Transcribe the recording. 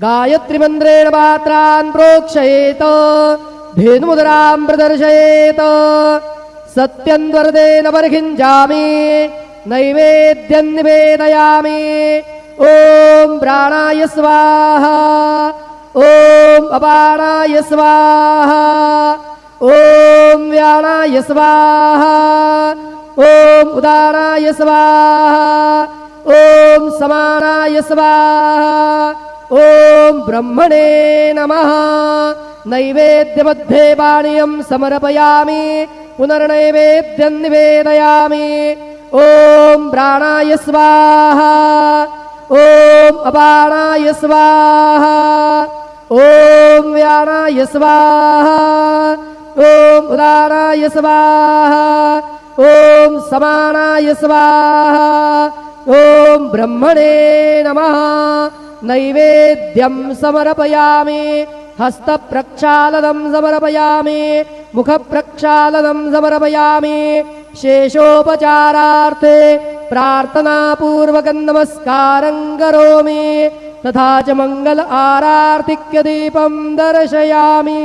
गायत्रीमन्त्रेण पात्रान् प्रोक्षयेत धेनुमुद्रां प्रदर्शयेत सत्यन्वरदेन बर्हिञ्जामि नैवेद्यं निवेदयामि ॐ प्राणाय स्वाहा ॐ अपानाय स्वाहा ॐ व्यानाय स्वाहा ॐ उदानाय स्वाहा ॐ समानाय स्वाहा ॐ ब्रह्मणे नमः नैवेद्यमध्ये पानीयं समर्पयामि पुनर्नैवेद्यं निवेदयामि ॐ प्राणाय स्वाहा ॐ अपानाय स्वाहा ॐ व्यानाय स्वाहा ॐ उदानाय स्वाहा ॐ समानाय स्वाहा ॐ ब्रह्मणे नमः नैवेद्यं समर्पयामि हस्तप्रक्षालनं समर्पयामि मुखप्रक्षालनं समर्पयामि शेषोपचारार्थे प्रार्थनापूर्वकं नमस्कारं करोमि तथा च मंगल आरार्तिक्य दीपं दर्शयामि।